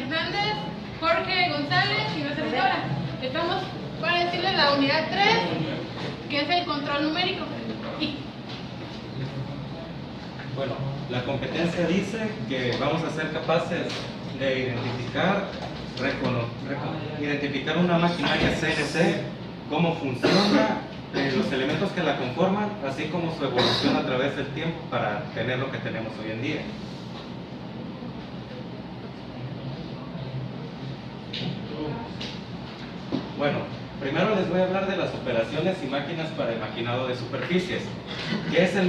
Hernández, Jorge González y una servidora. Estamos para decirles la unidad 3, que es el control numérico. Bueno, la competencia dice que vamos a ser capaces de identificar una maquinaria CNC, cómo funciona, los elementos que la conforman, así como su evolución a través del tiempo para tener lo que tenemos hoy en día. Bueno, primero les voy a hablar de las operaciones y máquinas para el maquinado de superficies. ¿Qué es el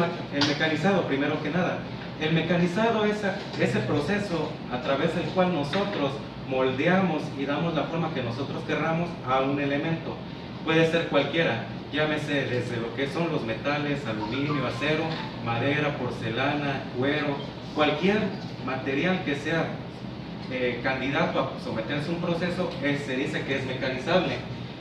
mecanizado? Primero que nada, el mecanizado es ese proceso a través del cual nosotros moldeamos y damos la forma que nosotros querramos a un elemento. Puede ser cualquiera, llámese desde lo que son los metales, aluminio, acero, madera, porcelana, cuero, cualquier material que sea candidato a someterse a un proceso, se dice que es mecanizable.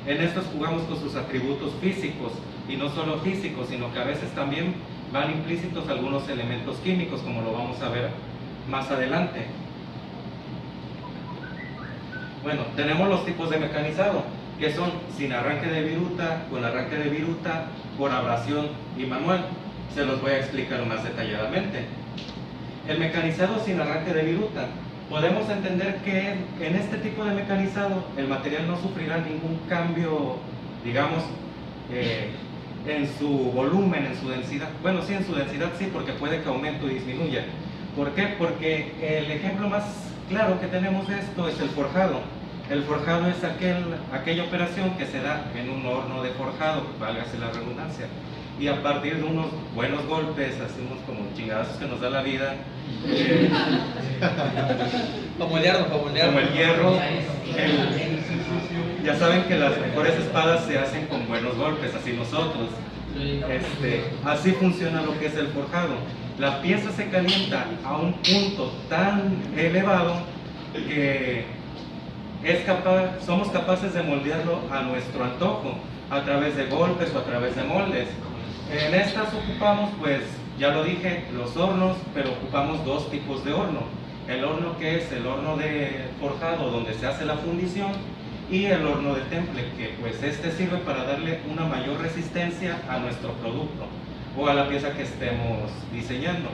En estos jugamos con sus atributos físicos, y no solo físicos, sino que a veces también van implícitos algunos elementos químicos, como lo vamos a ver más adelante. Bueno, tenemos los tipos de mecanizado, que son sin arranque de viruta, con arranque de viruta, por abrasión y manual. Se los voy a explicar más detalladamente. El mecanizado sin arranque de viruta, podemos entender que en este tipo de mecanizado el material no sufrirá ningún cambio, digamos, en su volumen, en su densidad. Bueno, sí, en su densidad sí, porque puede que aumente o disminuya. ¿Por qué? Porque el ejemplo más claro que tenemos de esto es el forjado. El forjado es aquella operación que se da en un horno de forjado, válgase la redundancia, y a partir de unos buenos golpes, así unos como chingadazos que nos da la vida, como el hierro, ya saben que las mejores espadas se hacen con buenos golpes, así nosotros. Así funciona lo que es el forjado. La pieza se calienta a un punto tan elevado que somos capaces de moldearlo a nuestro antojo, a través de golpes o a través de moldes. En estas ocupamos, pues, ya lo dije, los hornos, pero ocupamos dos tipos de horno. El horno que es el horno de forjado, donde se hace la fundición, y el horno de temple, que pues este sirve para darle una mayor resistencia a nuestro producto o a la pieza que estemos diseñando.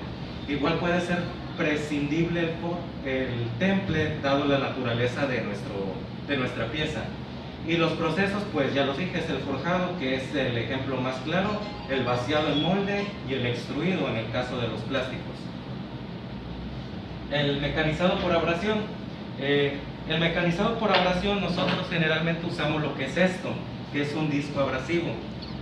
Igual puede ser prescindible el temple, dado la naturaleza de nuestra pieza. Y los procesos, pues ya los dije, es el forjado, que es el ejemplo más claro, el vaciado en molde y el extruido en el caso de los plásticos. El mecanizado por abrasión. El mecanizado por abrasión, nosotros generalmente usamos lo que es esto, que es un disco abrasivo.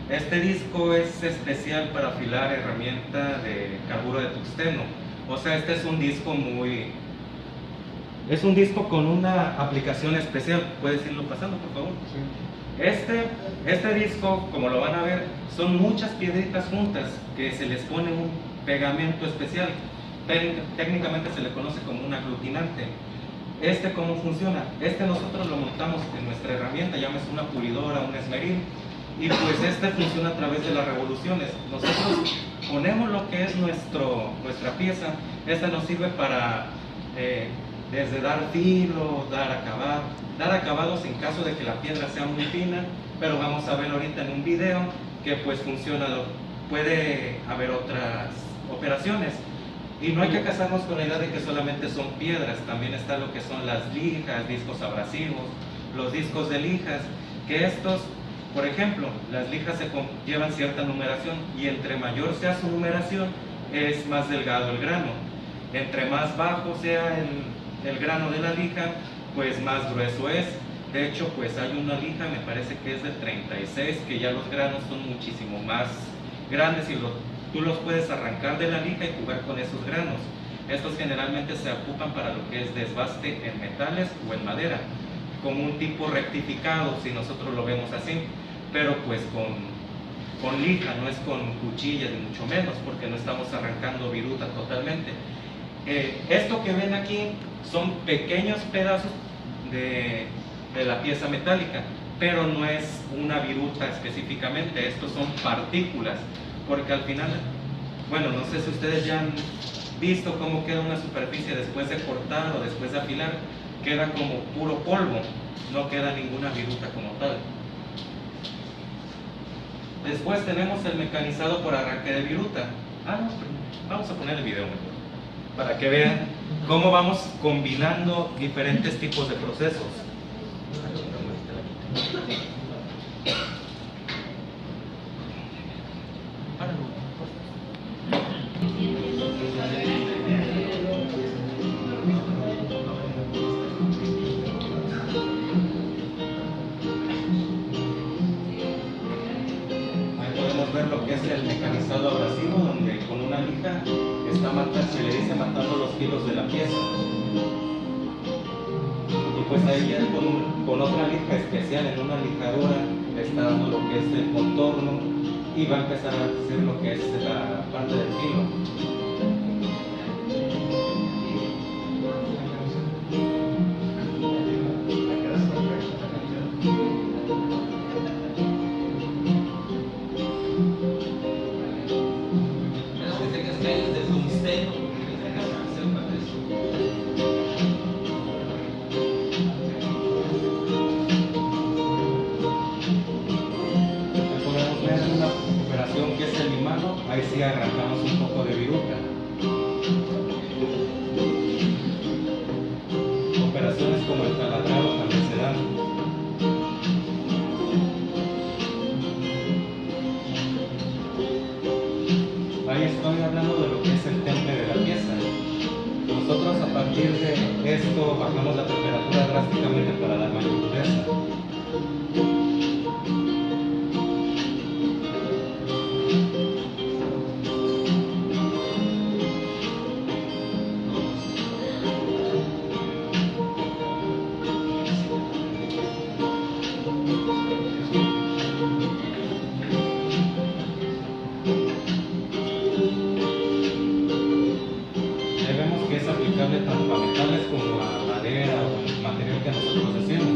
Este disco es especial para afilar herramienta de carburo de tungsteno. O sea, este es un disco Es un disco con una aplicación especial. ¿Puedes irlo pasando, por favor? Sí. Este disco, como lo van a ver, son muchas piedritas juntas que se les pone un pegamento especial. Técnicamente se le conoce como un aglutinante. ¿Cómo funciona? Nosotros lo montamos en nuestra herramienta, llámese una pulidora, un esmeril, y pues funciona a través de las revoluciones. Nosotros ponemos lo que es nuestra pieza. Nos sirve para desde dar filo, dar acabados en caso de que la piedra sea muy fina, pero vamos a ver ahorita en un video que pues funciona, puede haber otras operaciones. Y no hay que casarnos con la idea de que solamente son piedras, también está lo que son las lijas, discos abrasivos, los discos de lijas, que estos, por ejemplo, las lijas llevan cierta numeración, y entre mayor sea su numeración, es más delgado el grano. Entre más bajo sea el grano de la lija, pues más grueso es. De hecho, pues hay una lija, me parece que es de 36, que ya los granos son muchísimo más grandes y tú los puedes arrancar de la lija y jugar con esos granos. Estos generalmente se ocupan para lo que es desbaste en metales o en madera, como un tipo rectificado, si nosotros lo vemos así, pero pues con lija, no es con cuchillas ni mucho menos, porque no estamos arrancando viruta totalmente. Esto que ven aquí son pequeños pedazos de la pieza metálica, pero no es una viruta específicamente, estos son partículas, porque al final, bueno, no sé si ustedes ya han visto cómo queda una superficie después de cortar o después de afilar. queda como puro polvo, no queda ninguna viruta como tal. Después tenemos el mecanizado por arranque de viruta. Vamos a poner el video mejor, para que vean cómo vamos combinando diferentes tipos de procesos. Ver lo que es el mecanizado abrasivo, donde con una lija se le dice matando los filos de la pieza, y pues ahí ya con otra lija especial en una lijadora está dando lo que es el contorno y va a empezar a hacer lo que es la parte del filo. Ahí sí arrancamos un poco de viruta. Operaciones como el taladrado también se dan. Ahí estoy hablando de lo que es el temple de la pieza. Nosotros a partir de esto bajamos la temperatura drásticamente para dar mayor dureza. Tanto a metales como a madera o el material que nosotros decimos.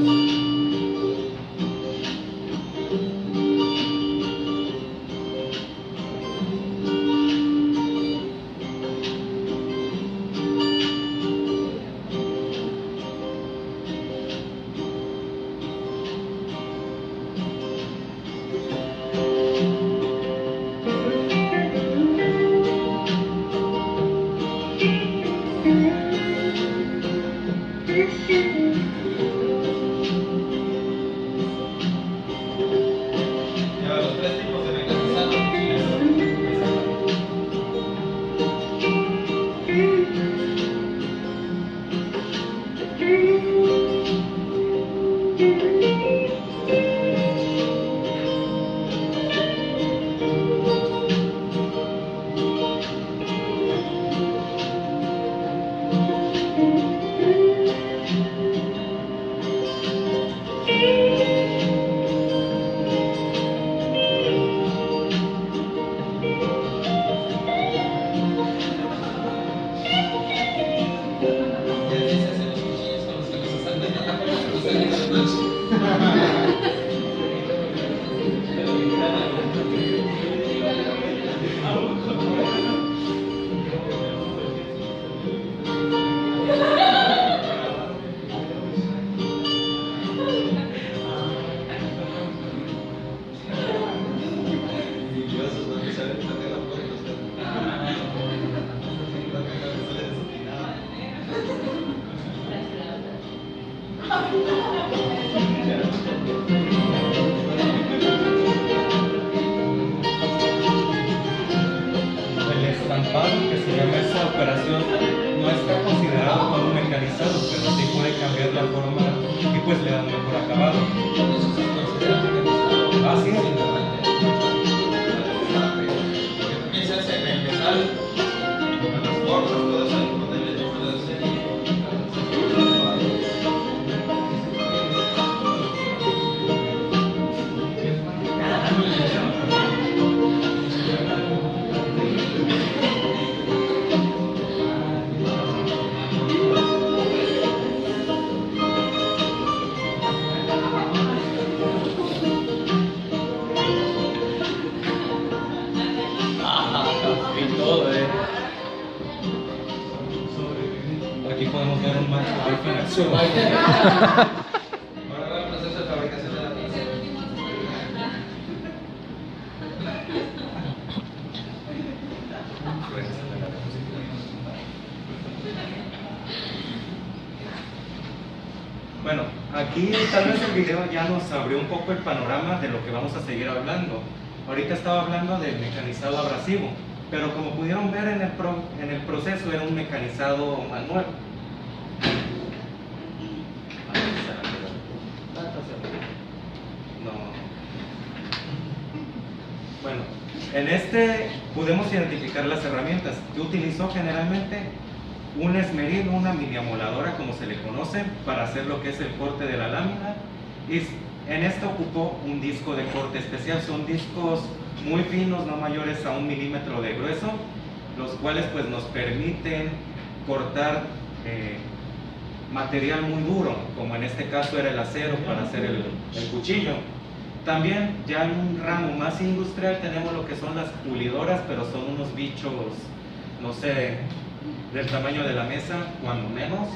El estampado, que se llama esa operación, no está considerado como un mecanizado, pero sí puede cambiar la forma y pues le da un mejor acabado. Así es. También se hace en el metal, con las formas, todo eso, Aquí podemos ver un marco de refinación. Survival. Ahora va el proceso de fabricación de la pieza. Bueno, aquí tal vez el video ya nos abrió un poco el panorama de lo que vamos a seguir hablando. Ahorita estaba hablando del mecanizado abrasivo, pero como pudieron ver en el proceso era un mecanizado manual. No. Bueno, en este podemos identificar las herramientas que utilizó generalmente un esmeril, una mini amoladora como se le conoce, para hacer lo que es el corte de la lámina, y en este ocupó un disco de corte especial. Son discos muy finos, no mayores a 1 milímetro de grueso, los cuales pues nos permiten cortar material muy duro, como en este caso era el acero para hacer el cuchillo. También ya en un ramo más industrial tenemos lo que son las pulidoras, pero son unos bichos, no sé, del tamaño de la mesa, cuando menos.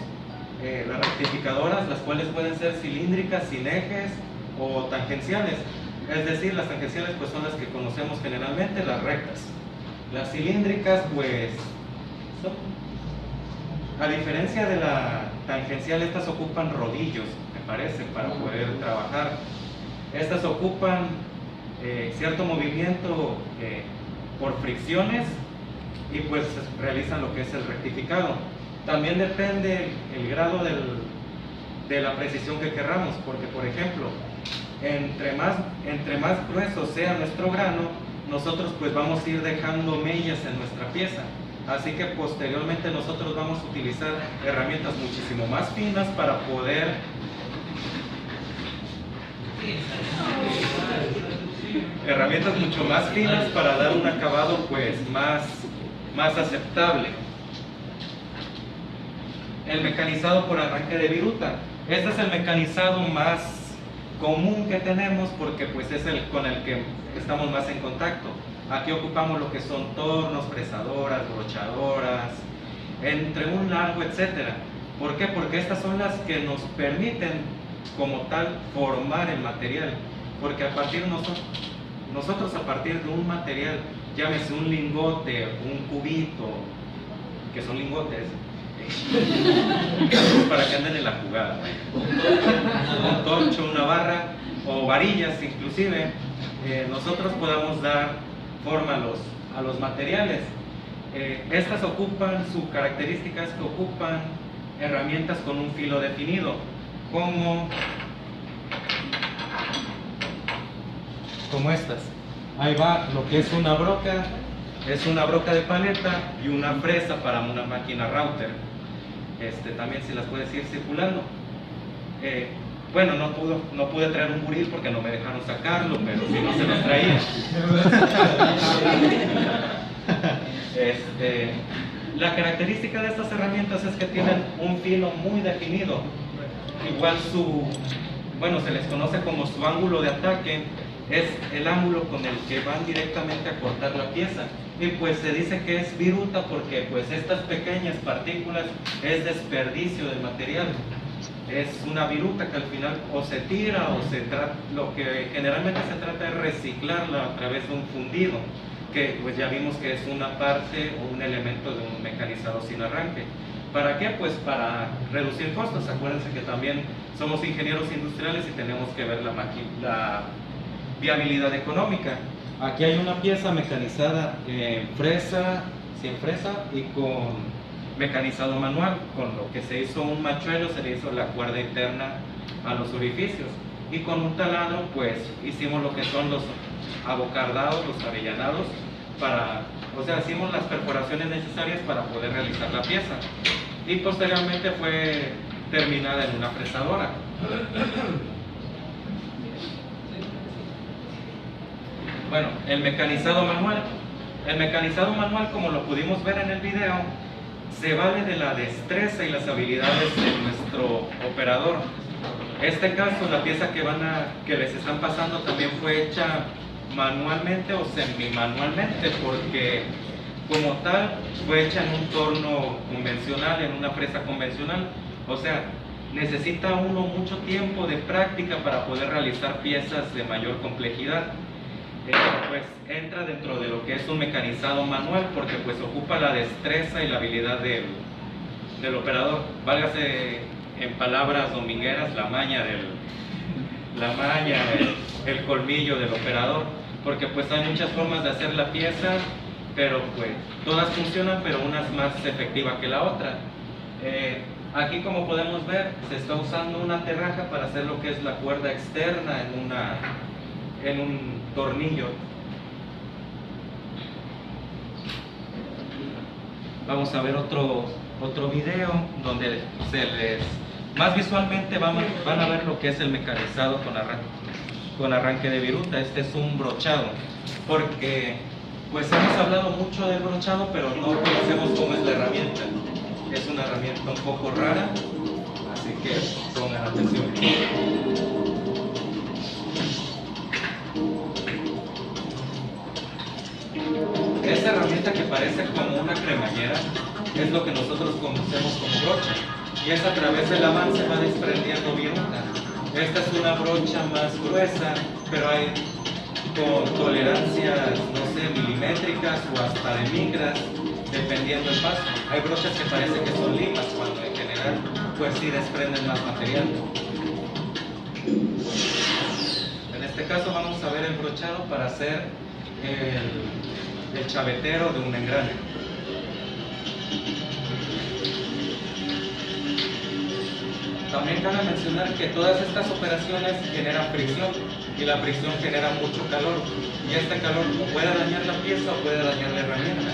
Las rectificadoras, las cuales pueden ser cilíndricas, sin ejes o tangenciales. Es decir, las tangenciales pues son las que conocemos generalmente, las rectas. Las cilíndricas pues son, a diferencia de la tangencial, estas ocupan rodillos, me parece, para poder trabajar. Estas ocupan cierto movimiento por fricciones y pues realizan lo que es el rectificado. También depende el grado de la precisión que querramos, porque por ejemplo, entre más grueso sea nuestro grano, nosotros pues vamos a ir dejando mellas en nuestra pieza. Así que posteriormente nosotros vamos a utilizar herramientas muchísimo más finas para poder mucho más finas para dar un acabado pues más aceptable. El mecanizado por arranque de viruta. Este es el mecanizado más común que tenemos porque pues es el con el que estamos más en contacto. Aquí ocupamos lo que son tornos, fresadoras, brochadoras, entre un largo, etcétera. ¿Por qué? Porque estas son las que nos permiten como tal formar el material. Porque a partir nosotros a partir de un material, llámese un lingote, un cubito, que son lingotes, para que anden en la jugada, un torcho, una barra o varillas inclusive, nosotros podamos dar forma a los materiales. Estas ocupan, su característica es que ocupan herramientas con un filo definido, como estas. Ahí va lo que es una broca de paleta y una fresa para una máquina router. También se las puedes ir circulando. Bueno, no pude traer un buril porque no me dejaron sacarlo, pero si no se los traía. La característica de estas herramientas es que tienen un filo muy definido. Igual se les conoce como su ángulo de ataque, es el ángulo con el que van directamente a cortar la pieza. Y pues se dice que es viruta porque pues estas pequeñas partículas es desperdicio del material. Es una viruta que al final o se tira o se trata, lo que generalmente se trata es reciclarla a través de un fundido, que pues ya vimos que es una parte o un elemento de un mecanizado sin arranque. ¿Para qué? Pues para reducir costos. Acuérdense que también somos ingenieros industriales y tenemos que ver la viabilidad económica. Aquí hay una pieza mecanizada sin fresa y con mecanizado manual. Con lo que se hizo un machuelo, se le hizo la cuerda interna a los orificios, y con un taladro pues hicimos lo que son los abocardados, los avellanados, hicimos las perforaciones necesarias para poder realizar la pieza, y posteriormente fue terminada en una fresadora. Bueno, el mecanizado manual. El mecanizado manual, como lo pudimos ver en el video, se vale de la destreza y las habilidades de nuestro operador. Este caso, la pieza que les están pasando también fue hecha manualmente o semi-manualmente, porque como tal fue hecha en un torno convencional, en una fresa convencional. O sea, necesita uno mucho tiempo de práctica para poder realizar piezas de mayor complejidad. Pues entra dentro de lo que es un mecanizado manual, porque pues ocupa la destreza y la habilidad del operador. Válgase en palabras domingueras, la maña, el colmillo del operador, porque pues hay muchas formas de hacer la pieza, pero pues todas funcionan, pero una es más efectiva que la otra. Aquí, como podemos ver, se está usando una aterraja para hacer lo que es la cuerda externa en un tornillo. Vamos a ver otro video donde más visualmente van a ver lo que es el mecanizado con arranque de viruta. Este es un brochado, porque pues hemos hablado mucho del brochado, pero no conocemos cómo es la herramienta. Es una herramienta un poco rara, así que pongan atención. Esta herramienta, que parece como una cremallera, es lo que nosotros conocemos como brocha, y es a través del avance va desprendiendo viruta. Esta es una brocha más gruesa, pero hay con tolerancias, no sé, milimétricas o hasta de micras, dependiendo del paso. Hay brochas que parece que son limas, cuando en general pues sí desprenden más material. En este caso vamos a ver el brochado para hacer el chavetero de un engrane. También cabe mencionar que todas estas operaciones generan fricción, y la fricción genera mucho calor, y este calor puede dañar la pieza o puede dañar la herramienta.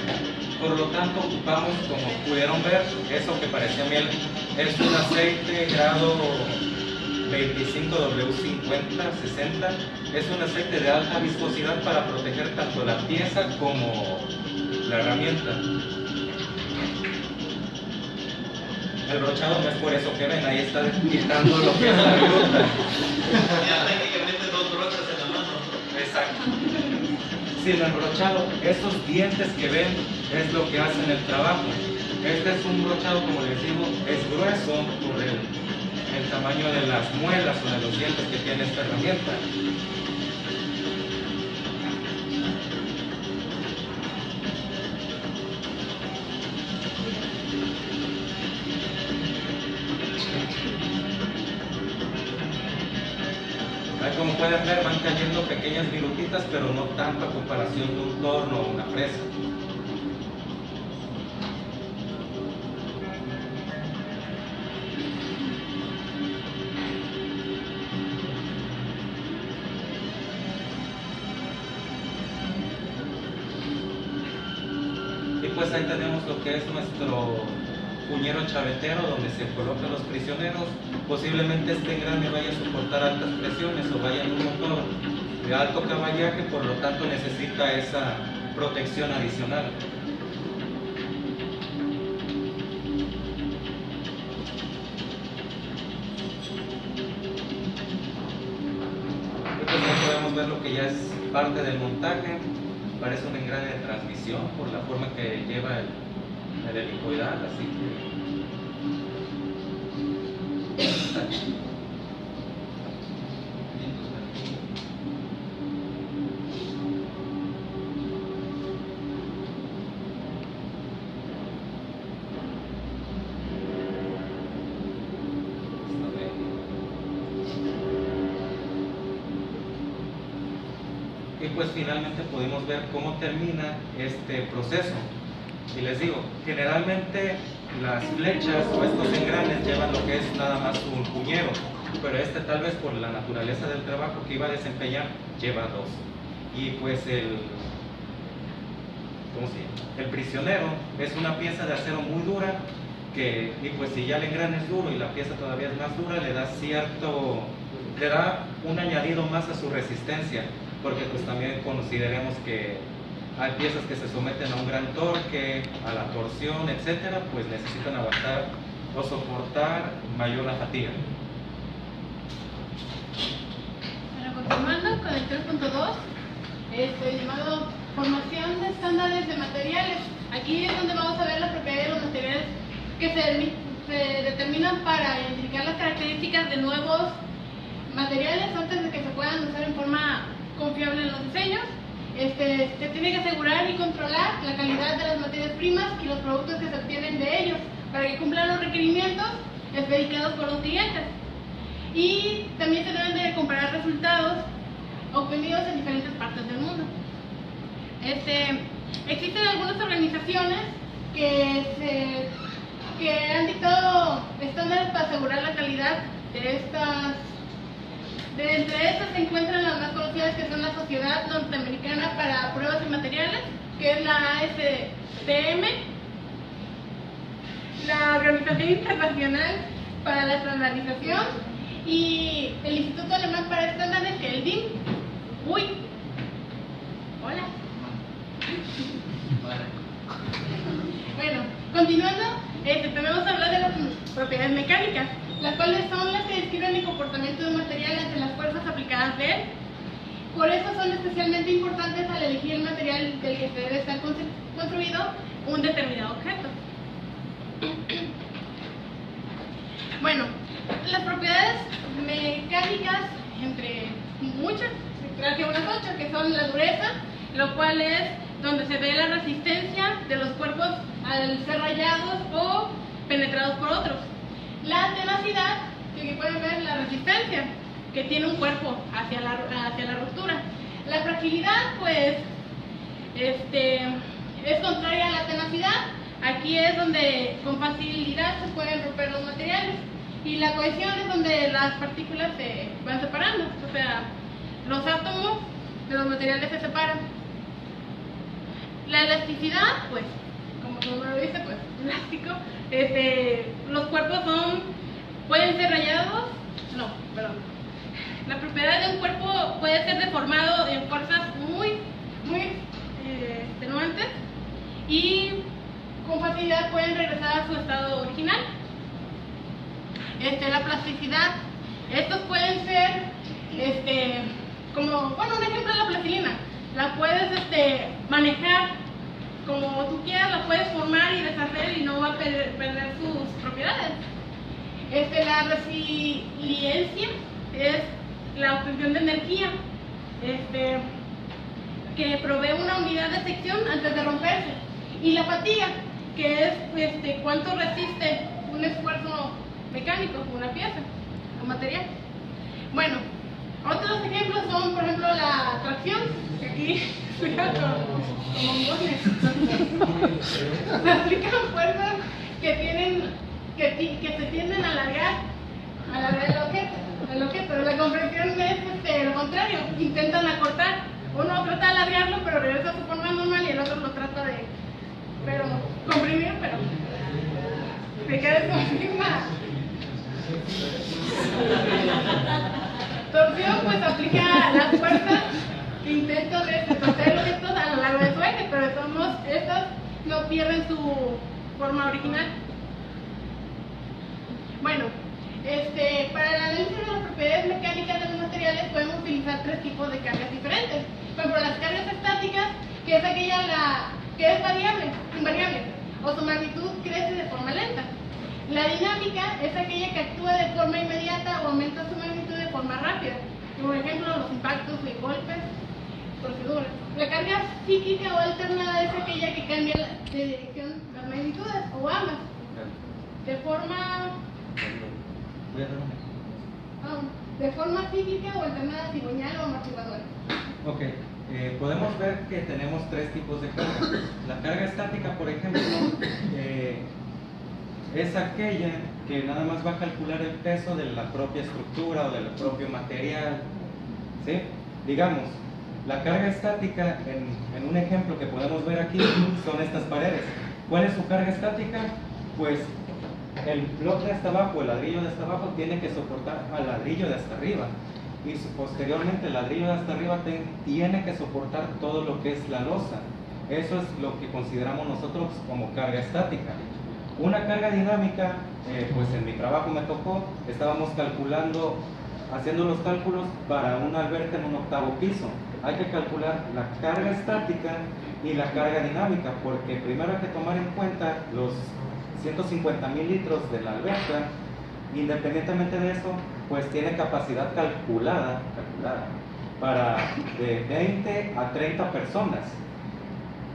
Por lo tanto, ocupamos, como pudieron ver, eso que parecía miel, es un aceite grado 25W50-60, es un aceite de alta viscosidad para proteger tanto la pieza como la herramienta. El brochado no es por eso que ven, ahí está quitando lo que es la viruta. Ya técnicamente dos brochas en la mano. Exacto. Sin el brochado, esos dientes que ven es lo que hacen el trabajo. Este es un brochado, como les digo, es grueso por el tamaño de las muelas o de los dientes que tiene esta herramienta. Ahí, como pueden ver, van cayendo pequeñas virutitas, pero no tanto a comparación de un torno o una fresa. Y pues ahí tenemos lo que es nuestro puñero chavetero, donde se colocan los prisioneros. Posiblemente este engrane vaya a soportar altas presiones o vaya en un motor de alto caballaje, por lo tanto necesita esa protección adicional. Entonces ya podemos ver lo que ya es parte del montaje. Parece un engrane de transmisión por la forma que lleva el helicoidal, así que y pues finalmente pudimos ver cómo termina este proceso. Y les digo, generalmente las flechas o estos engranes llevan lo que es nada más un puñero, pero este, tal vez por la naturaleza del trabajo que iba a desempeñar, lleva dos. Y pues ¿cómo se llama? El prisionero es una pieza de acero muy dura, y pues si ya el engrane es duro y la pieza todavía es más dura, le da un añadido más a su resistencia, porque pues también consideremos que hay piezas que se someten a un gran torque, a la torsión, etcétera, pues necesitan aguantar o soportar mayor la fatiga. Bueno, continuando con el 3.2, llamado formación de estándares de materiales. Aquí es donde vamos a ver las propiedades de los materiales que se determinan para identificar las características de nuevos materiales antes de que se puedan usar en forma confiable en los diseños. Se tiene que asegurar y controlar la calidad de las materias primas y los productos que se obtienen de ellos para que cumplan los requerimientos especificados por los clientes. Y también se deben de comparar resultados obtenidos en diferentes partes del mundo. Existen algunas organizaciones que han dictado estándares para asegurar la calidad de estas. Entre estas se encuentran las más conocidas, que son la Sociedad Norteamericana para Pruebas y Materiales, que es la ASTM, la Organización Internacional para la Estandarización y el Instituto Alemán para Estándares, que es el DIN. Uy, hola. Bueno, continuando, tenemos que hablar de las propiedades mecánicas, las cuales son las que describen el comportamiento de un material ante las fuerzas aplicadas de él. Por eso son especialmente importantes al elegir el material del que se debe estar construido un determinado objeto. Bueno, las propiedades mecánicas, entre muchas, traje unas 8, que son la dureza, lo cual es donde se ve la resistencia de los cuerpos al ser rayados o penetrados por otros. La tenacidad, que aquí pueden ver la resistencia que tiene un cuerpo hacia la ruptura. La fragilidad, pues, es contraria a la tenacidad. Aquí es donde con facilidad se pueden romper los materiales. Y la cohesión es donde las partículas se van separando, o sea, los átomos de los materiales se separan. La elasticidad, pues, como su nombre lo dice, pues, elástico. Los cuerpos pueden ser rayados, no, perdón. La propiedad de un cuerpo puede ser deformado en fuerzas muy extenuantes y con facilidad pueden regresar a su estado original. La plasticidad, estos pueden ser, como, bueno, un ejemplo es la plastilina. La puedes manejar como tú quieras, la puedes formar y deshacer y no va a perder sus propiedades. La resiliencia es la obtención de energía que provee una unidad de sección antes de romperse. Y la fatiga, que es cuánto resiste un esfuerzo mecánico, una pieza o material. Bueno, otros ejemplos son, por ejemplo, la tracción, que aquí estoy como mongones. Se aplican fuerzas que se tienden a alargar el objeto. La compresión es lo contrario, intentan acortar. Uno trata de alargarlo, pero regresa a su forma normal y el otro lo trata de comprimir, pero se queda en su misma. Torsión, pues aplica las fuerzas que intentan torcer el objeto a lo largo de su eje, pero de todos modos estas no pierden su forma original. Bueno, para el análisis de las propiedades mecánicas de los materiales podemos utilizar 3 tipos de cargas diferentes. Por ejemplo, las cargas estáticas, que es aquella que es invariable, o su magnitud crece de forma lenta. La dinámica es aquella que actúa de forma inmediata o aumenta su magnitud de forma rápida. Por ejemplo, los impactos de golpes, proceduras. La carga cíclica o alternada es aquella que cambia de dirección las magnitudes o ambas. De forma cíclica o alternada, cigüeñal o amortiguadora. Ok, podemos ver que tenemos 3 tipos de carga. La carga estática, por ejemplo, es aquella que nada más va a calcular el peso de la propia estructura o del propio material, ¿sí? Digamos, la carga estática, en un ejemplo que podemos ver aquí, son estas paredes. ¿Cuál es su carga estática? Pues el bloque de hasta abajo, el ladrillo de hasta abajo, tiene que soportar al ladrillo de hasta arriba. Y posteriormente el ladrillo de hasta arriba tiene que soportar todo lo que es la losa. Eso es lo que consideramos nosotros como carga estática. Una carga dinámica, pues en mi trabajo me tocó, estábamos haciendo los cálculos para una alberca en un 8º piso. Hay que calcular la carga estática y la carga dinámica, porque primero hay que tomar en cuenta 150,000 litros de la alberca. Independientemente de eso, pues tiene capacidad calculada para de 20 a 30 personas.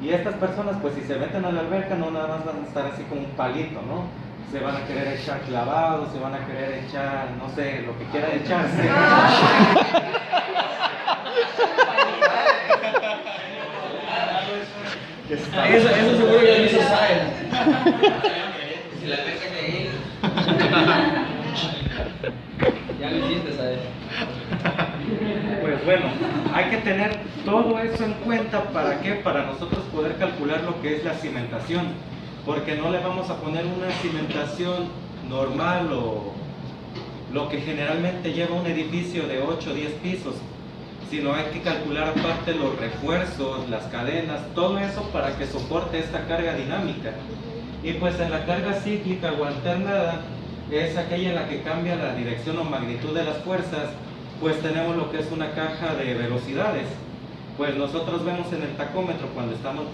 Y estas personas, pues si se meten a la alberca, no nada más van a estar así como un palito, ¿no? Se van a querer echar clavados, se van a querer echar, no sé, lo que quieran echarse. Eso seguro ya lo hizo Sael. Si la alberca es de él. Ya lo hiciste, Sael. Pues bueno, hay que tener todo eso en cuenta. ¿Para qué? Para nosotros poder calcular lo que es la cimentación, porque no le vamos a poner una cimentación normal o lo que generalmente lleva un edificio de 8 o 10 pisos, sino hay que calcular aparte los refuerzos, las cadenas, todo eso para que soporte esta carga dinámica. Y pues en la carga cíclica o alternada es aquella en la que cambia la dirección o magnitud de las fuerzas. Pues tenemos lo que es una caja de velocidades. Pues nosotros vemos en el tacómetro cuando estamos,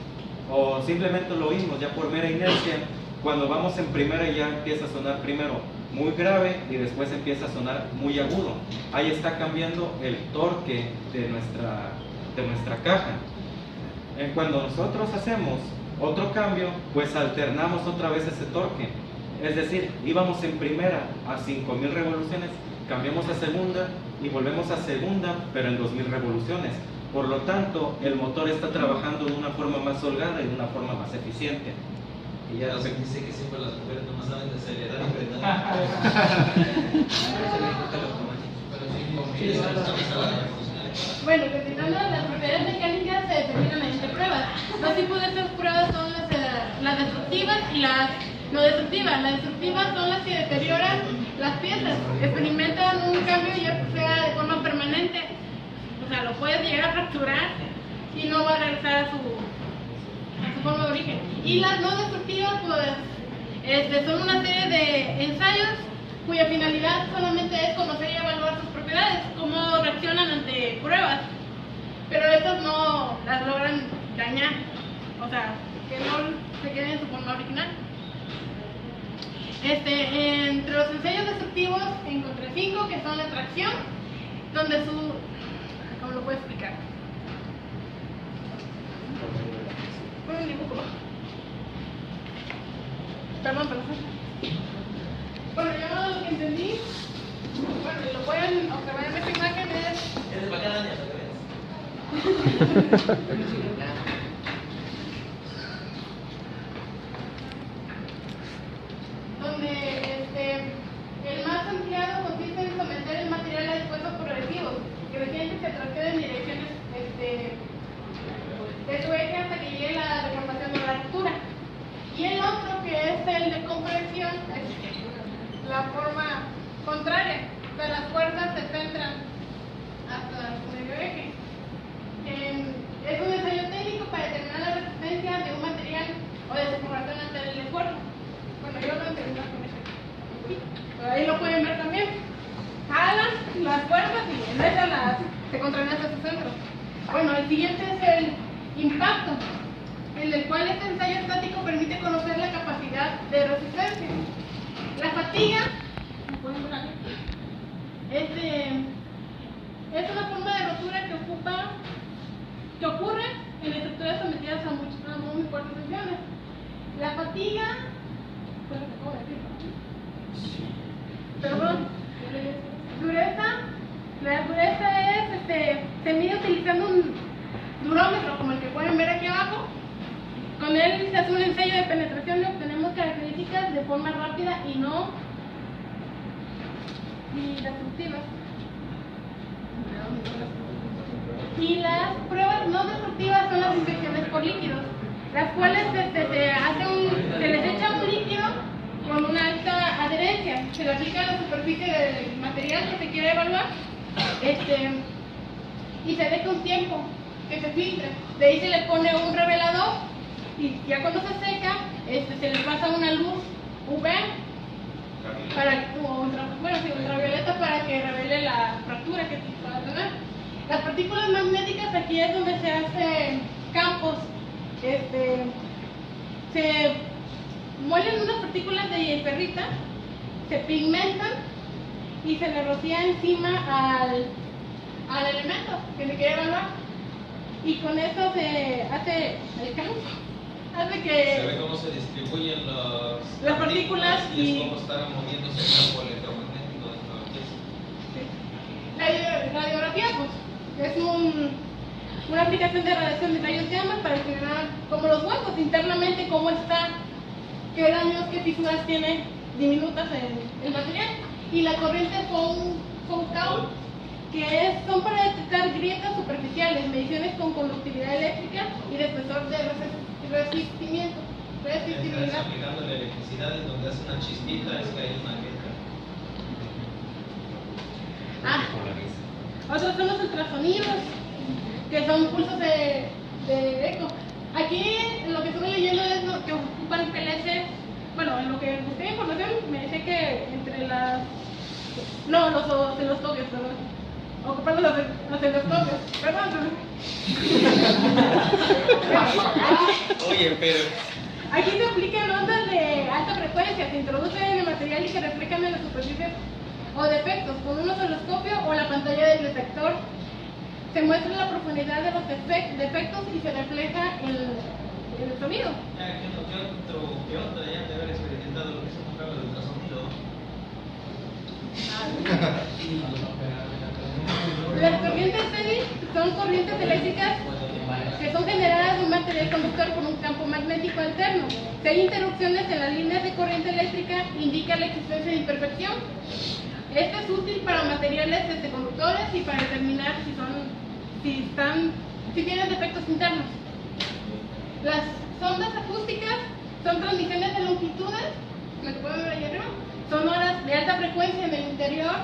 o simplemente lo oímos ya por mera inercia, cuando vamos en primera ya empieza a sonar primero muy grave y después empieza a sonar muy agudo. Ahí está cambiando el torque de nuestra caja. Cuando nosotros hacemos otro cambio, pues alternamos otra vez ese torque. Es decir, íbamos en primera a 5,000 revoluciones, cambiamos a segunda y volvemos a segunda, pero en 2,000 revoluciones. Por lo tanto, el motor está trabajando de una forma más holgada y de una forma más eficiente. Y ya sé que siempre las mujeres no más saben de acelerar y frenar. Bueno, continuando, las propiedades mecánicas se determinan mediante pruebas. Dos tipos de estas pruebas son las destructivas y las no destructivas. Las destructivas son las que deterioran las piezas, experimentan un cambio ya sea de forma permanente, o sea, lo puedes llegar a fracturar y no va a regresar a su forma de origen. Y las no destructivas, pues, son una serie de ensayos cuya finalidad solamente es conocer y evaluar sus propiedades, cómo reaccionan ante pruebas, pero estas no las logran dañar, o sea, que no se queden en su forma original. Entre los ensayos destructivos encontré 5 que son la tracción, donde ¿cómo lo puedo explicar? Con un dibujo. Perdón. Bueno, yo lo que entendí, bueno, y lo pueden observar en esta imagen es de bacana, ya donde el más empleado consiste en someter el material a esfuerzos progresivos, crecientes que trascienden en direcciones de su eje hasta que llegue la deformación de la ruptura. Y el otro, que es el de compresión, es la forma contraria, o sea, las fuerzas se centran hasta su medio eje. Es un ensayo técnico para determinar la resistencia de un material o de su formación ante el esfuerzo. Bueno, yo lo entendí con eso. Ahí lo pueden ver también. Jalan las fuerzas y en esas se contraen hasta su centro. Bueno, el siguiente es el impacto, en el cual este ensayo estático permite conocer la capacidad de resistencia. La fatiga, es una forma de rotura que ocurre en estructuras sometidas a muy fuertes tensiones. La fatiga, pues lo que acabo de decir, perdón, la dureza se mide utilizando un durómetro como el que pueden ver aquí abajo. Con él se hace un ensayo de penetración y obtenemos características de forma rápida y destructivas. Y las pruebas no destructivas son las inspecciones por líquidos, las cuales se les echa un líquido con una alta adherencia, se le aplica a la superficie del material que se quiere evaluar, y se deja un tiempo que se filtre. De ahí se le pone un revelador y ya cuando se seca, se le pasa una luz UV ultravioleta para que revele la fractura que se va a tener. Las partículas magnéticas, aquí es donde se hacen campos, se muelen unas partículas de ferrita, se pigmentan y se le rocía encima al elemento que se quiere evaluar. Y con eso se hace el campo. Hace que Se ve cómo se distribuyen las partículas y es cómo está moviéndose el campo electromagnético dentro de la pieza. la radiografía, pues, es una aplicación de radiación de rayos gamma para determinar como los huecos internamente, cómo está, qué daños, qué fisuras tiene diminutas en el material. Y la corriente Foucault, que son para detectar grietas superficiales, mediciones con conductividad eléctrica y de espesor de resistimiento. Estás aplicando la electricidad en donde hace una chispita, es que hay una grieta. Otros son los ultrasonidos, que son pulsos de eco. Aquí lo que estuve leyendo es lo que ocupa el PLC. Bueno, en lo que busqué información me dice que entre las... No, los osciloscopios, perdón. Ocupando los osciloscopios. Perdón. Oye, pero... Aquí se aplican ondas de alta frecuencia, se introducen en el material y se reflejan en las superficies o defectos con un osciloscopio o la pantalla del detector. Se muestra la profundidad de los defectos y se refleja el sonido. ¿Qué otra ya de haber experimentado lo que es un cable de ultrasonido? Las corrientes TEDI son corrientes eléctricas que son generadas de un material conductor por un campo magnético alterno. Si hay interrupciones en las líneas de corriente eléctrica, indica la existencia de imperfección. Esto es útil para materiales conductores y para determinar si tienen defectos internos. Las sondas acústicas son transmisiones de longitudes, lo que pueden ver ahí arriba, sonoras de alta frecuencia en el interior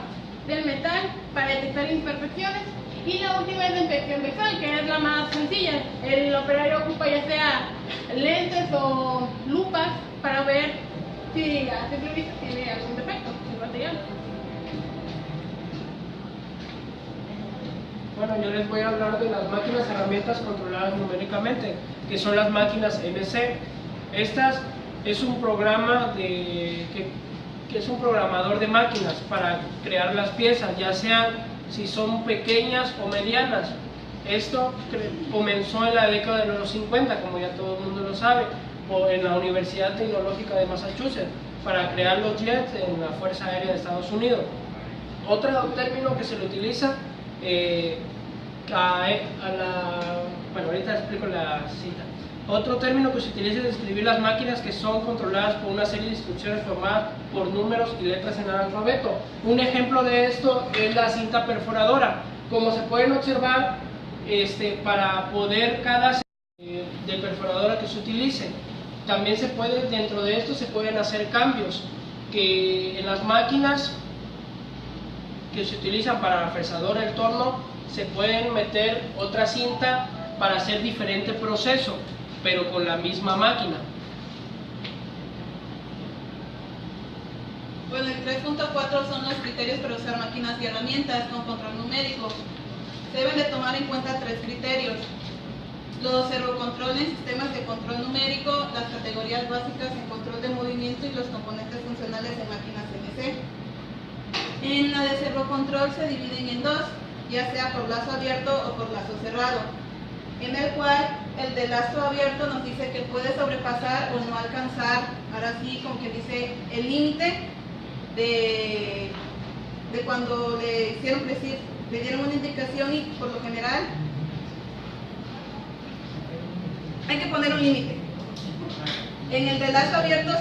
del metal para detectar imperfecciones. Y la última es la inspección visual, que es la más sencilla. El operario ocupa ya sea lentes o lupas para ver si a simple vista tiene algún defecto en el material. Bueno, yo les voy a hablar de las máquinas herramientas controladas numéricamente, que son las máquinas MC. Estas es un programa que es un programador de máquinas para crear las piezas, ya sean si son pequeñas o medianas. Esto comenzó en la década de los 50, como ya todo el mundo lo sabe, en la Universidad Tecnológica de Massachusetts, para crear los jets en la Fuerza Aérea de Estados Unidos. Otro término que se le utiliza, bueno, ahorita explico la cita. Otro término que se utiliza es describir las máquinas que son controladas por una serie de instrucciones formadas por números y letras en el alfabeto. Un ejemplo de esto es la cinta perforadora. Como se pueden observar, para poder cada de perforadora que se utilice, también se puede, dentro de esto se pueden hacer cambios, que en las máquinas que se utilizan para la fresadora, el torno, se pueden meter otra cinta para hacer diferente proceso, pero con la misma máquina. Bueno, el 3.4 son los criterios para usar máquinas y herramientas con control numérico. Se deben de tomar en cuenta 3 criterios: los servocontrol en sistemas de control numérico, las categorías básicas en control de movimiento y los componentes funcionales en máquinas MC. En la de servocontrol se dividen en 2, ya sea por lazo abierto o por lazo cerrado, en el cual el de lazo abierto nos dice que puede sobrepasar o no alcanzar, ahora sí, como que dice, el límite de cuando le hicieron decir, le dieron una indicación, y por lo general hay que poner un límite. En el de lazo abierto,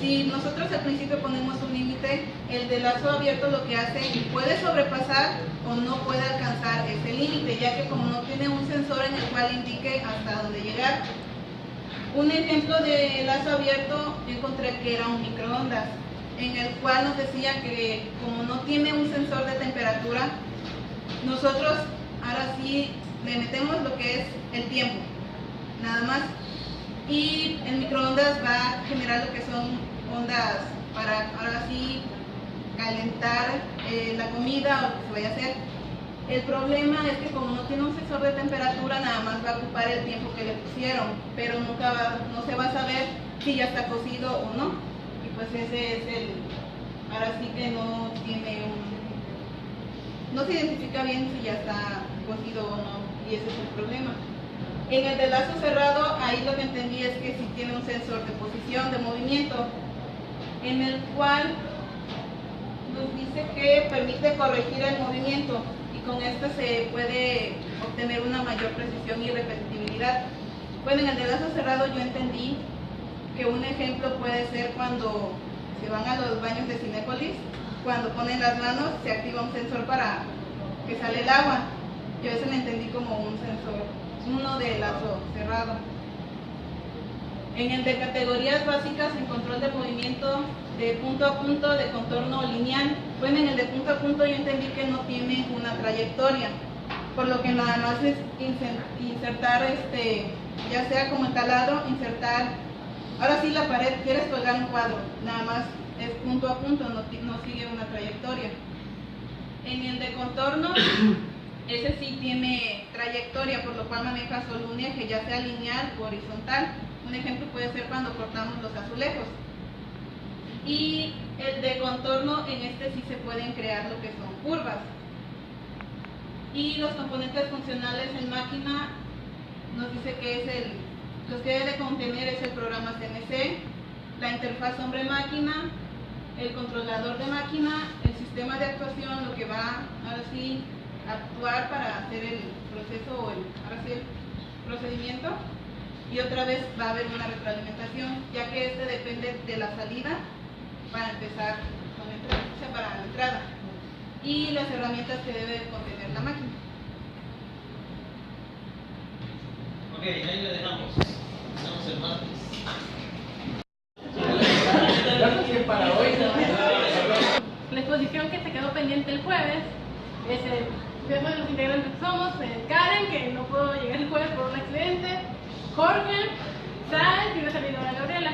si nosotros al principio ponemos un límite, el de lazo abierto lo que hace, puede sobrepasar o no puede alcanzar ese límite, ya que como no tiene un sensor en el cual indique hasta dónde llegar. Un ejemplo de lazo abierto yo encontré que era un microondas, en el cual nos decía que como no tiene un sensor de temperatura, nosotros ahora sí le metemos lo que es el tiempo, nada más. Y el microondas va a generar lo que son ondas para ahora sí calentar la comida o lo que se vaya a hacer. El problema es que como no tiene un sensor de temperatura, nada más va a ocupar el tiempo que le pusieron, pero no se va a saber si ya está cocido o no. Y pues ese es ahora sí que no se identifica bien si ya está cocido o no, y ese es el problema. En el de lazo cerrado, ahí lo que entendí es que sí tiene un sensor de posición, de movimiento, en el cual nos dice que permite corregir el movimiento, y con esto se puede obtener una mayor precisión y repetibilidad. Bueno, en el de lazo cerrado yo entendí que un ejemplo puede ser cuando se van a los baños de Cinépolis, cuando ponen las manos se activa un sensor para que sale el agua. Yo eso lo entendí como un sensor, uno de lazo cerrado. En el de categorías básicas en control de movimiento de punto a punto de contorno lineal, bueno, en el de punto a punto yo entendí que no tiene una trayectoria, por lo que nada más es insertar, ya sea como taladro, insertar, ahora sí la pared, quieres colgar un cuadro, nada más es punto a punto, no sigue una trayectoria. En el de contorno, ese sí tiene trayectoria, por lo cual maneja solo un eje, ya sea lineal o horizontal. Un ejemplo puede ser cuando cortamos los azulejos. Y el de contorno, en este sí se pueden crear lo que son curvas. Y los componentes funcionales en máquina nos dice que es los que debe de contener es el programa CNC, la interfaz hombre-máquina, el controlador de máquina, el sistema de actuación, lo que va ahora sí a actuar para hacer el proceso o el procedimiento, y otra vez va a haber una retroalimentación, ya que depende de la salida para empezar con la entrada, o sea, para la entrada, y las herramientas que debe contener la máquina. Ok, ahí lo dejamos. Estamos el martes. Para hoy, La exposición que se quedó pendiente el jueves es de los integrantes que somos, Karen, que no pudo llegar el jueves por un accidente, Jorge, Sáenz y una servidora Gabriela.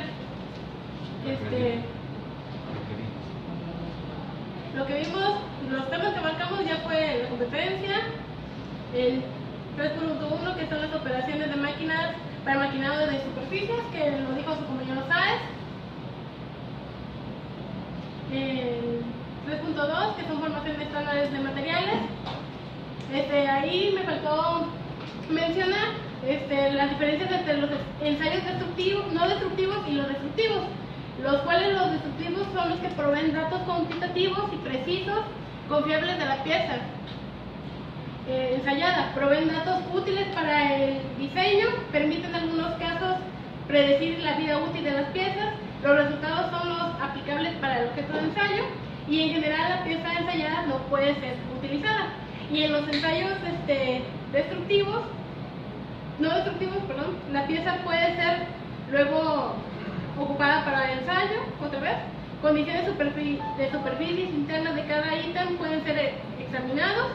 Lo que vimos, los temas que marcamos ya fue la competencia, el 3.1, que son las operaciones de máquinas para maquinado de superficies, que lo dijo su compañero Sáenz. El 3.2, que son formaciones estándares de materiales. Ahí me faltó mencionar las diferencias entre los ensayos no destructivos y los destructivos, los cuales los destructivos son los que proveen datos cuantitativos y precisos, confiables de la pieza ensayada, proveen datos útiles para el diseño, permiten en algunos casos predecir la vida útil de las piezas. Los resultados son los aplicables para el objeto de ensayo, y en general la pieza ensayada no puede ser utilizada. Y en los ensayos no destructivos, la pieza puede ser luego ocupada para el ensayo, otra vez. Condiciones de superficies internas de cada ítem pueden ser examinados.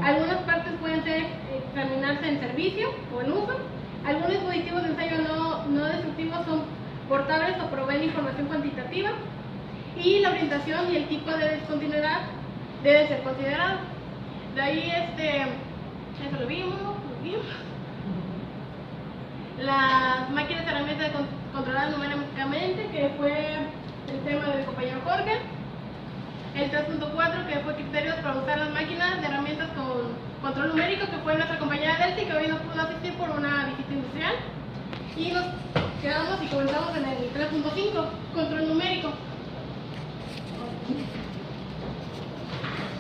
Algunas partes pueden examinarse en servicio o en uso. Algunos dispositivos de ensayo no destructivos son portables o proveen información cuantitativa, y la orientación y el tipo de discontinuidad debe ser considerado. De ahí eso lo vimos. Las máquinas herramientas controladas numéricamente, que fue el tema del compañero Jorge. El 3.4, que fue criterios para usar las máquinas de herramientas con control numérico, que fue nuestra compañera Delcy, que hoy no pudo asistir por una visita industrial. Y nos quedamos y comenzamos en el 3.5, control numérico.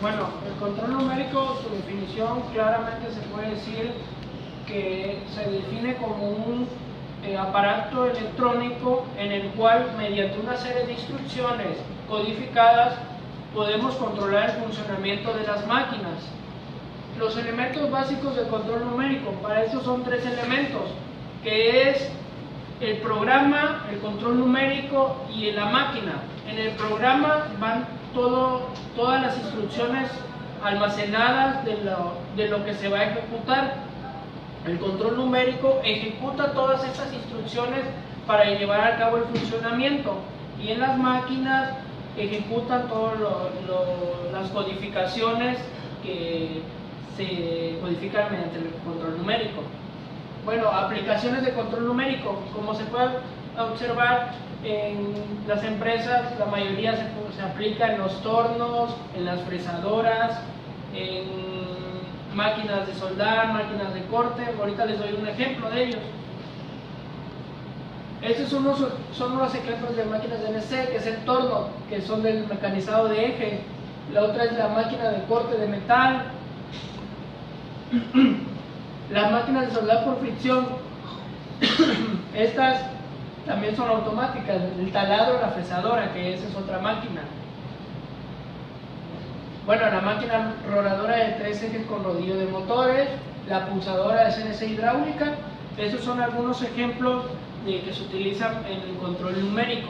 Bueno, el control numérico, su definición claramente se puede decir que se define como un aparato electrónico en el cual, mediante una serie de instrucciones codificadas, podemos controlar el funcionamiento de las máquinas. Los elementos básicos del control numérico, para eso son 3 elementos, que es el programa, el control numérico y la máquina. En el programa van todas las instrucciones almacenadas de lo que se va a ejecutar. El control numérico ejecuta todas estas instrucciones para llevar a cabo el funcionamiento, y en las máquinas ejecutan todas las codificaciones que se codifican mediante el control numérico. Bueno, aplicaciones de control numérico, como se puede a observar, en las empresas la mayoría se aplica en los tornos, en las fresadoras, en máquinas de soldar, máquinas de corte. Ahorita les doy un ejemplo de ellos. Estos son unos ejemplos de máquinas de NC, que es el torno, que son del mecanizado de eje. La otra es la máquina de corte de metal. Las máquinas de soldar por fricción, estas también son automáticas. El taladro, la fresadora, que esa es otra máquina. Bueno, la máquina roladora de 3 ejes con rodillo de motores, la pulsadora de CNC hidráulica. Esos son algunos ejemplos de que se utilizan en el control numérico.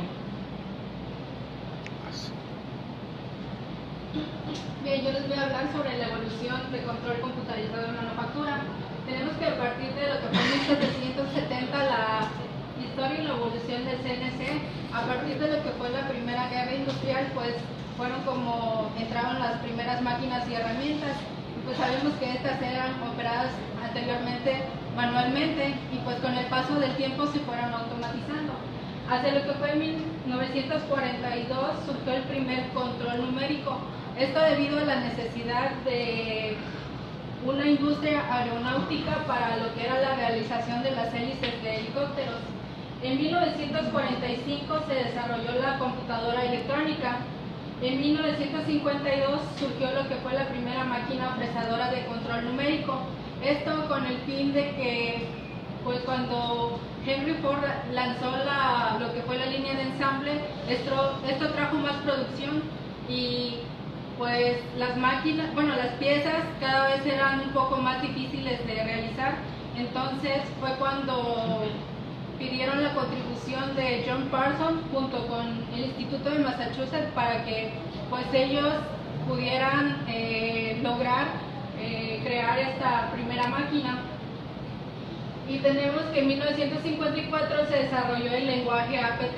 Bien, yo les voy a hablar sobre la evolución de control computarizado en manufactura. Tenemos que a partir de lo que fue en 1770 la historia y la evolución del CNC, a partir de lo que fue la primera guerra industrial, pues fueron como entraron las primeras máquinas y herramientas. Y pues sabemos que estas eran operadas anteriormente manualmente y pues con el paso del tiempo se fueron automatizando. Hacia lo que fue en 1942 surgió el primer control numérico. Esto debido a la necesidad de una industria aeronáutica para lo que era la realización de las hélices de helicópteros. En 1945 se desarrolló la computadora electrónica. En 1952 surgió lo que fue la primera máquina fresadora de control numérico. Esto con el fin de que, pues cuando Henry Ford lanzó lo que fue la línea de ensamble, esto trajo más producción y pues las máquinas, bueno, las piezas cada vez eran un poco más difíciles de realizar. Entonces fue cuando pidieron la contribución de John Parsons junto con el Instituto de Massachusetts para que pues ellos pudieran lograr crear esta primera máquina. Y tenemos que en 1954 se desarrolló el lenguaje APT,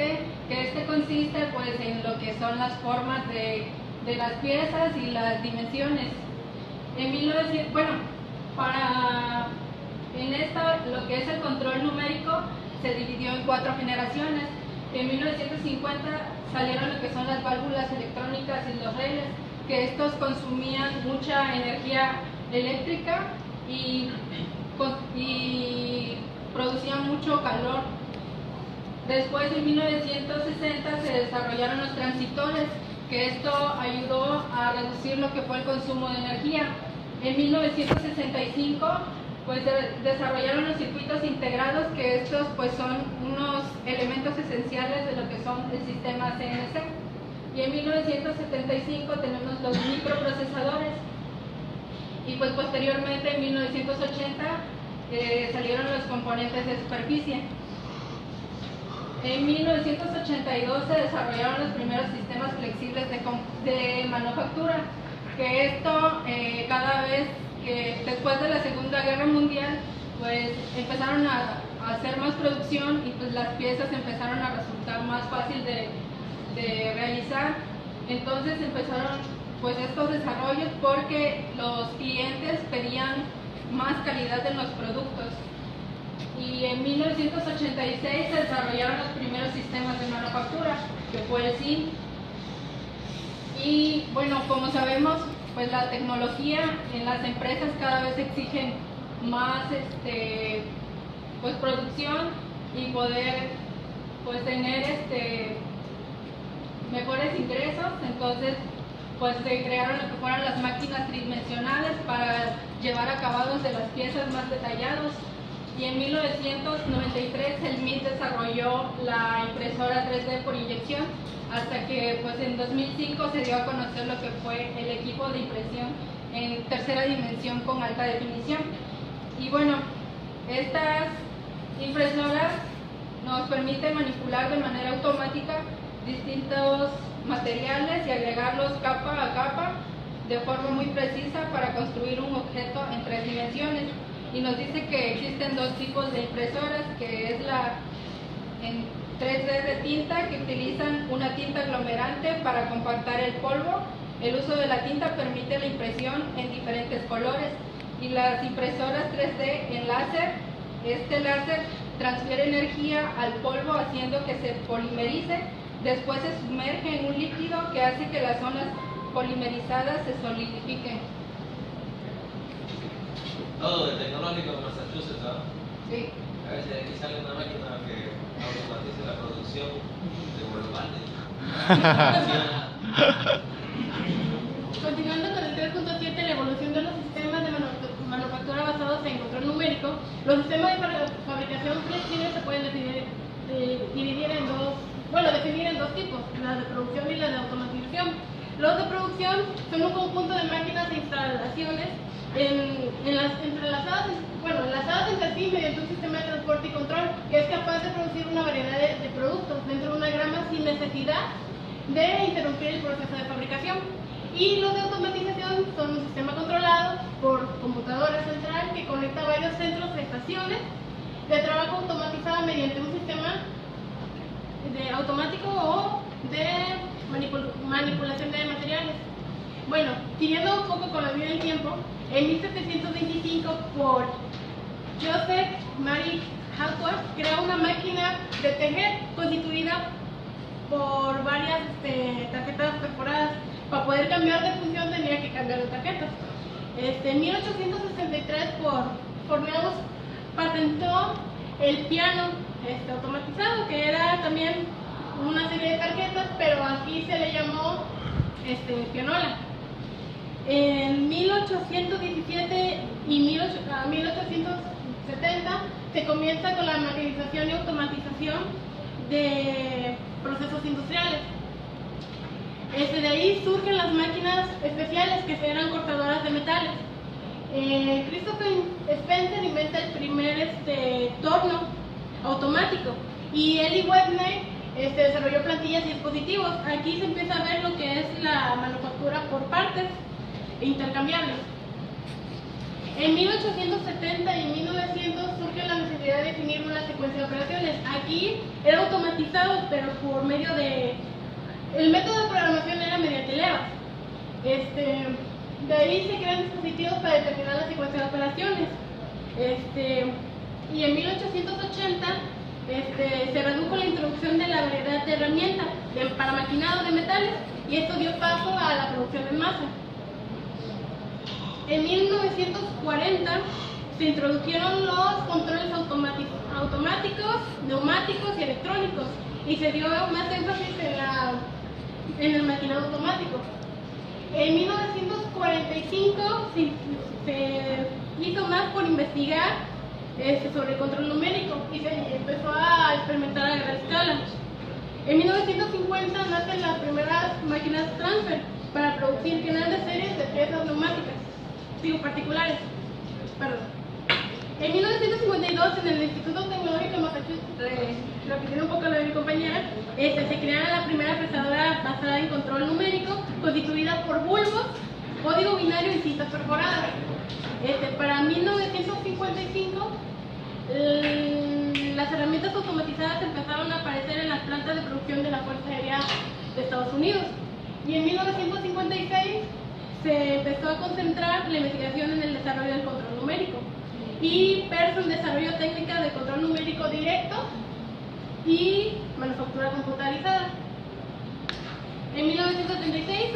que este consiste pues en lo que son las formas de las piezas y las dimensiones. En 1900, bueno, lo que es el control numérico se dividió en 4 generaciones. En 1950 salieron lo que son las válvulas electrónicas y los relés, que estos consumían mucha energía eléctrica y producían mucho calor. Después en 1960 se desarrollaron los transistores, que esto ayudó a reducir lo que fue el consumo de energía. En 1965 pues desarrollaron los circuitos integrados, que estos pues son unos elementos esenciales de lo que son el sistema CNC. Y en 1975 tenemos los microprocesadores. Y pues posteriormente en 1980 salieron los componentes de superficie. En 1982 se desarrollaron los primeros sistemas flexibles de manufactura, que esto cada vez que después de la Segunda Guerra Mundial pues empezaron a hacer más producción y pues las piezas empezaron a resultar más fácil de realizar. Entonces empezaron pues estos desarrollos porque los clientes pedían más calidad en los productos. Y en 1986 se desarrollaron los primeros sistemas de manufactura, que fue el SIM. Y bueno, como sabemos, pues la tecnología en las empresas cada vez exigen más pues producción y poder pues tener mejores ingresos. Entonces pues se crearon lo que fueron las máquinas tridimensionales para llevar acabados de las piezas más detallados. Y en 1993 el MIT desarrolló la impresora 3D por inyección, hasta que pues en 2005 se dio a conocer lo que fue el equipo de impresión en tercera dimensión con alta definición. Y bueno, estas impresoras nos permiten manipular de manera automática distintos materiales y agregarlos capa a capa de forma muy precisa para construir un objeto en 3 dimensiones. Y nos dice que existen 2 tipos de impresoras, que es la en 3D de tinta, que utilizan una tinta aglomerante para compactar el polvo. El uso de la tinta permite la impresión en diferentes colores. Y las impresoras 3D en láser, este láser transfiere energía al polvo haciendo que se polimerice, después se sumerge en un líquido que hace que las zonas polimerizadas se solidifiquen. Todo de Tecnológico de Massachusetts, ¿no? Sí. A ver si de aquí sale una máquina que automatice la producción de globales. Continuando con el 3.7, la evolución de los sistemas de manufactura basados en control numérico, los sistemas de fabricación flexible se pueden definir en dos tipos, la de producción y la de automatización. Los de producción son un conjunto de máquinas e instalaciones enlazadas entre sí mediante un sistema de transporte y control que es capaz de producir una variedad de productos dentro de una grama sin necesidad de interrumpir el proceso de fabricación. Y los de automatización son un sistema controlado por computadora central que conecta varios centros de estaciones de trabajo automatizada mediante un sistema automático o de manipulación de materiales. Bueno, siguiendo un poco con la vida del tiempo, en 1725 por Joseph Marie Hawthorne crea una máquina de tejer constituida por varias tarjetas perforadas. Para poder cambiar de función tenía que cambiar de tarjetas. En 1863 por Neus patentó el piano automatizado, que era también una serie de tarjetas, pero aquí se le llamó pianola. En 1817 y 1870 se comienza con la mecanización y automatización de procesos industriales. De ahí surgen las máquinas especiales que eran cortadoras de metales. Christopher Spencer inventa el primer torno automático y Eli Webner desarrolló plantillas y dispositivos. Aquí se empieza a ver lo que es la manufactura por partes intercambiables. En 1870 y 1900 surge la necesidad de definir una secuencia de operaciones. Aquí era automatizado, pero por medio de... El método de programación era mediante levas. De ahí se crean dispositivos para determinar la secuencia de operaciones. Y en 1880 se redujo la introducción de la variedad de herramientas para maquinado de metales y esto dio paso a la producción en masa. En 1940 se introdujeron los controles automáticos, neumáticos y electrónicos y se dio más énfasis en el maquinado automático. En 1945 se hizo más por investigar sobre el control numérico y se empezó a experimentar a gran escala. En 1950 nacen las primeras máquinas transfer para producir grandes series de piezas neumáticas, particulares. En 1952 en el Instituto Tecnológico de Massachusetts, repitiendo un poco lo de mi compañera, se crea la primera fresadora basada en control numérico, constituida por bulbos, código binario y cintas perforadas. Para 1955, las herramientas automatizadas empezaron a aparecer en las plantas de producción de la Fuerza Aérea de Estados Unidos. Y en 1956 se empezó a concentrar la investigación en el desarrollo del control numérico. Y Pearson desarrolló técnicas de control numérico directo y manufactura computarizada. En 1976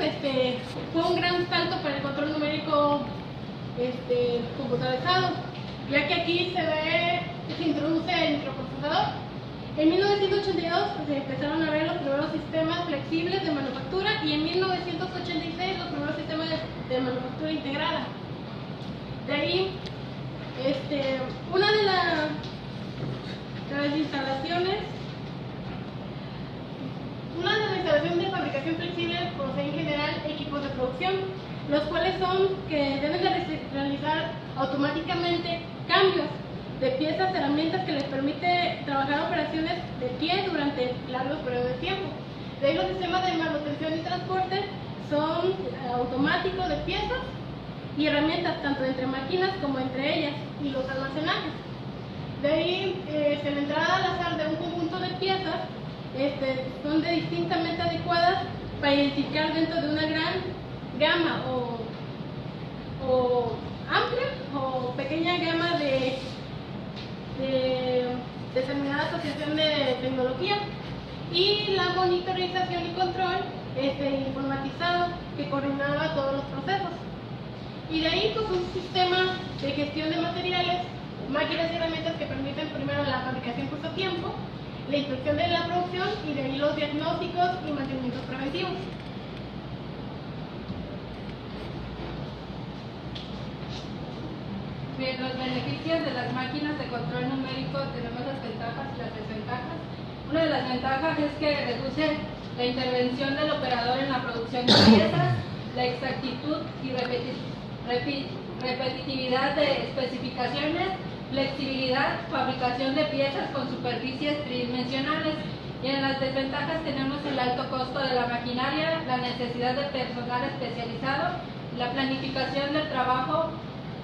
fue un gran salto para el control numérico computarizado, ya que aquí se introduce el microprocesador. En 1982 se empezaron a ver los primeros sistemas flexibles de manufactura y en 1986 los primeros sistemas de manufactura integrada. De ahí, una de las instalaciones de fabricación flexible posee en general equipos de producción, los cuales son que deben de realizar automáticamente cambios de piezas, herramientas que les permite trabajar operaciones de pie durante largos periodos de tiempo. De ahí los sistemas de manutención y transporte son automáticos de piezas y herramientas tanto entre máquinas como entre ellas y los almacenajes. De ahí la entrada al azar de un conjunto de piezas son distintamente adecuadas para identificar dentro de una gran gama o amplia o pequeña gama de determinada asociación de tecnología, y la monitorización y control informatizado que coordinaba todos los procesos. Y de ahí pues un sistema de gestión de materiales, máquinas y herramientas que permiten primero la fabricación justo a tiempo, la inspección de la producción y de ahí los diagnósticos y mantenimientos preventivos. Bien, los beneficios de las máquinas de control numérico, tenemos las ventajas y las desventajas. Una de las ventajas es que reduce la intervención del operador en la producción de piezas, la exactitud y repetitividad de especificaciones, flexibilidad, fabricación de piezas con superficies tridimensionales. Y en las desventajas tenemos el alto costo de la maquinaria, la necesidad de personal especializado, la planificación del trabajo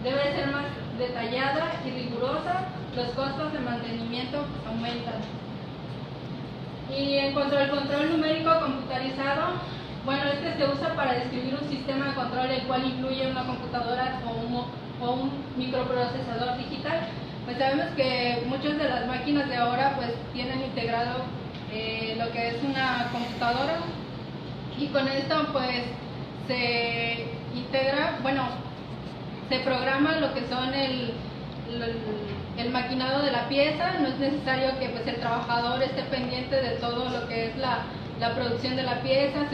debe ser más detallada y rigurosa, los costos de mantenimiento aumentan. Y en cuanto al control numérico computarizado, bueno, este se usa para describir un sistema de control el cual incluye una computadora o un microprocesador digital. Pues sabemos que muchas de las máquinas de ahora pues tienen integrado lo que es una computadora, y con esto pues se integra, bueno, se programa lo que son el maquinado de la pieza. No es necesario que pues el trabajador esté pendiente de todo lo que es la producción de la pieza.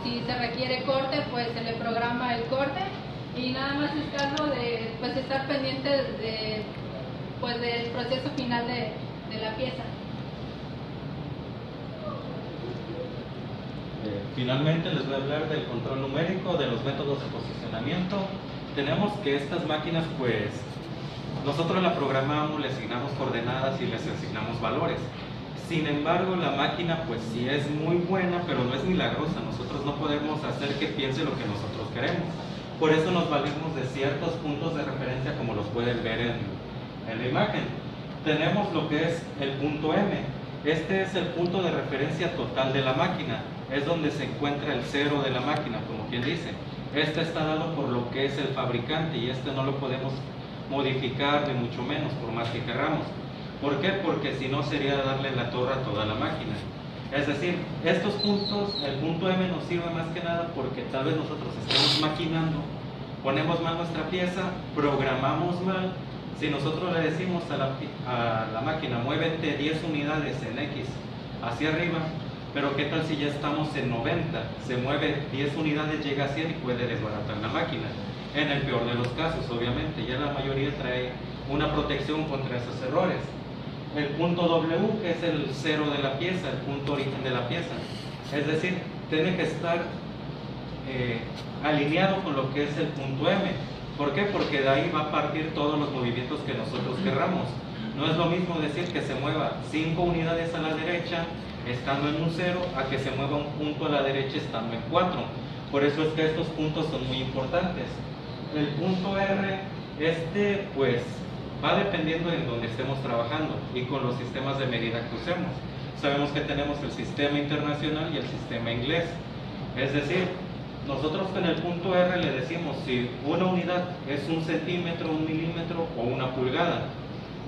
Si se requiere corte, pues se le programa el corte, y nada más es caso de pues estar pendiente del proceso final de la pieza. Finalmente les voy a hablar del control numérico, de los métodos de posicionamiento. Tenemos que estas máquinas pues nosotros la programamos, le asignamos coordenadas y les asignamos valores. Sin embargo, la máquina pues sí es muy buena, pero no es milagrosa. Nosotros no podemos hacer que piense lo que nosotros queremos. Por eso nos valemos de ciertos puntos de referencia, como los pueden ver en la imagen. Tenemos lo que es el punto M. Este es el punto de referencia total de la máquina. Es donde se encuentra el cero de la máquina, como quien dice. Este está dado por lo que es el fabricante, y este no lo podemos modificar ni mucho menos, por más que queramos. ¿Por qué? Porque si no sería darle la torre a toda la máquina. Es decir, estos puntos, el punto M nos sirve más que nada porque tal vez nosotros estemos maquinando, ponemos mal nuestra pieza, programamos mal. Si nosotros le decimos a la máquina, muévete 10 unidades en X hacia arriba, pero ¿qué tal si ya estamos en 90? Se mueve 10 unidades, llega a 100 y puede desbaratar la máquina. En el peor de los casos, obviamente, ya la mayoría trae una protección contra esos errores. El punto W, que es el cero de la pieza, el punto origen de la pieza. Es decir, tiene que estar alineado con lo que es el punto M. ¿Por qué? Porque de ahí va a partir todos los movimientos que nosotros querramos. No es lo mismo decir que se mueva 5 unidades a la derecha estando en un 0, a que se mueva un punto a la derecha estando en 4. Por eso es que estos puntos son muy importantes. El punto R, pues va dependiendo en donde estemos trabajando y con los sistemas de medida que usemos. Sabemos que tenemos el sistema internacional y el sistema inglés. Es decir, nosotros con el punto R le decimos si una unidad es 1 centímetro, 1 milímetro o 1 pulgada.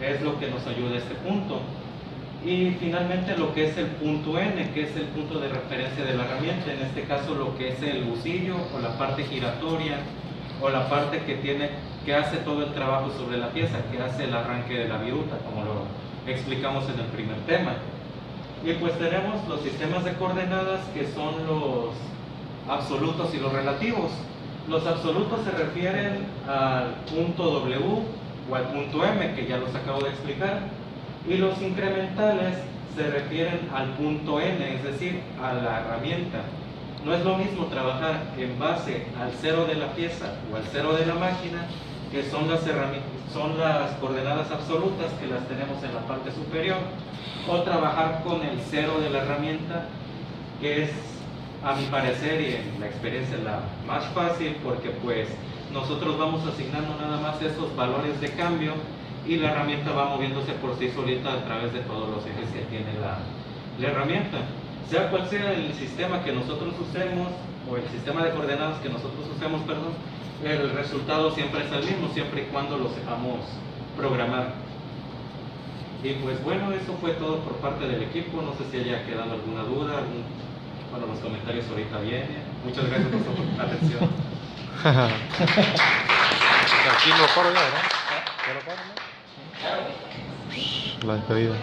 Es lo que nos ayuda a este punto. Y finalmente lo que es el punto N, que es el punto de referencia de la herramienta. En este caso lo que es el bucillo o la parte giratoria o la parte que hace todo el trabajo sobre la pieza, que hace el arranque de la viruta, como lo explicamos en el primer tema. Y pues tenemos los sistemas de coordenadas, que son los absolutos y los relativos. Los absolutos se refieren al punto W o al punto M, que ya los acabo de explicar, y los incrementales se refieren al punto N, es decir, a la herramienta. No es lo mismo trabajar en base al cero de la pieza o al cero de la máquina, que son las coordenadas absolutas, que las tenemos en la parte superior, o trabajar con el cero de la herramienta, que es, a mi parecer y en la experiencia, la más fácil, porque pues nosotros vamos asignando nada más esos valores de cambio y la herramienta va moviéndose por sí solita a través de todos los ejes que tiene la herramienta. Sea cual sea el sistema que nosotros usemos, o el sistema de coordenadas que nosotros usemos, perdón, el resultado siempre es el mismo, siempre y cuando lo sepamos programar. Y pues bueno, eso fue todo por parte del equipo. No sé si haya quedado alguna duda, bueno, los comentarios ahorita vienen. Muchas gracias por su atención. Aquí lo paro ya, ¿verdad? ¿Ya lo paro, no? La despedida.